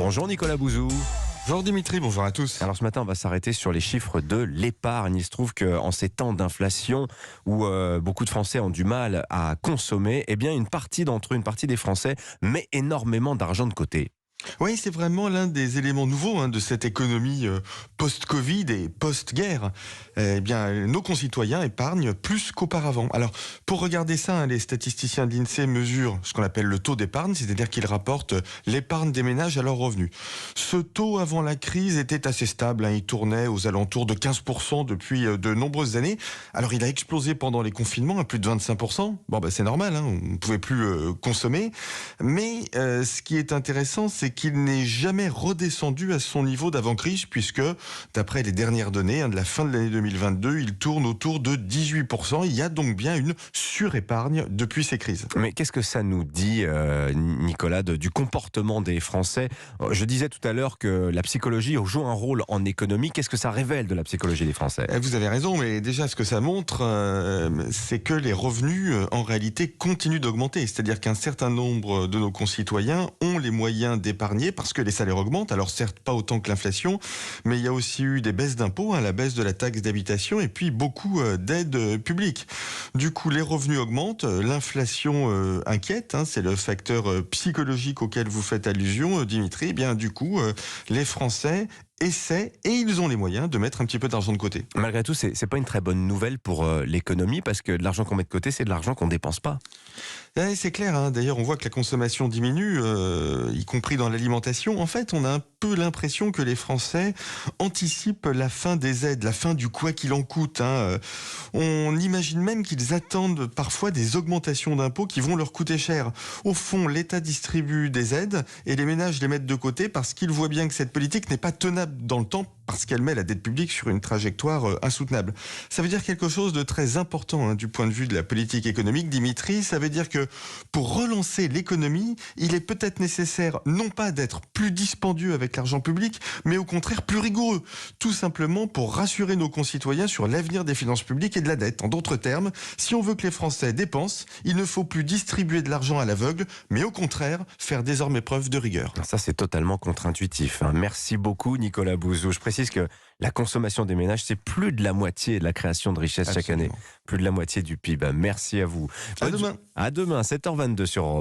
Bonjour Nicolas Bouzou. Bonjour Dimitri, bonjour à tous. Alors ce matin, on va s'arrêter sur les chiffres de l'épargne. Il se trouve qu'en ces temps d'inflation où beaucoup de Français ont du mal à consommer, eh bien une partie d'entre eux, une partie des Français met énormément d'argent de côté. Oui, c'est vraiment l'un des éléments nouveaux de cette économie post-Covid et post-guerre. Eh bien, nos concitoyens épargnent plus qu'auparavant. Alors, pour regarder ça, les statisticiens de l'INSEE mesurent ce qu'on appelle le taux d'épargne, c'est-à-dire qu'ils rapportent l'épargne des ménages à leurs revenus. Ce taux, avant la crise, était assez stable. Il tournait aux alentours de 15% depuis de nombreuses années. Alors, il a explosé pendant les confinements à plus de 25%. Bon, c'est normal, on ne pouvait plus consommer. Mais ce qui est intéressant, c'est qu'il n'est jamais redescendu à son niveau d'avant-crise, puisque, d'après les dernières données de la fin de l'année 2022, il tourne autour de 18%. Il y a donc bien une surépargne depuis ces crises. Mais qu'est-ce que ça nous dit, Nicolas, du comportement des Français ? Je disais tout à l'heure que la psychologie joue un rôle en économie. Qu'est-ce que ça révèle de la psychologie des Français ? Vous avez raison, mais déjà ce que ça montre, c'est que les revenus, en réalité, continuent d'augmenter. C'est-à-dire qu'un certain nombre de nos concitoyens ont les moyens d'épargner parce que les salaires augmentent. Alors certes, pas autant que l'inflation, mais il y a aussi eu des baisses d'impôts, la baisse de la taxe d'habitation et puis beaucoup d'aides publiques. Du coup, les revenus augmentent, l'inflation inquiète, c'est le facteur psychologique auquel vous faites allusion, Dimitri. Eh bien, du coup, les Français essaient, et ils ont les moyens de mettre un petit peu d'argent de côté. Malgré tout, c'est pas une très bonne nouvelle pour l'économie, parce que de l'argent qu'on met de côté, c'est de l'argent qu'on dépense pas. C'est clair, d'ailleurs on voit que la consommation diminue, y compris dans l'alimentation. En fait, on a un peu l'impression que les Français anticipent la fin des aides, la fin du quoi qu'il en coûte. On imagine même qu'ils attendent parfois des augmentations d'impôts qui vont leur coûter cher. Au fond, l'État distribue des aides et les ménages les mettent de côté parce qu'ils voient bien que cette politique n'est pas tenable dans le temps, parce qu'elle met la dette publique sur une trajectoire insoutenable. Ça veut dire quelque chose de très important du point de vue de la politique économique, Dimitri. Ça veut dire que pour relancer l'économie, il est peut-être nécessaire non pas d'être plus dispendieux avec l'argent public, mais au contraire plus rigoureux. Tout simplement pour rassurer nos concitoyens sur l'avenir des finances publiques et de la dette. En d'autres termes, si on veut que les Français dépensent, il ne faut plus distribuer de l'argent à l'aveugle, mais au contraire faire désormais preuve de rigueur. Ça, c'est totalement contre-intuitif. Merci beaucoup, Nicolas Bouzou. Je précise que la consommation des ménages, c'est plus de la moitié de la création de richesse chaque année. Plus de la moitié du PIB. Merci à vous. À demain. À demain, 7h22 sur Europe.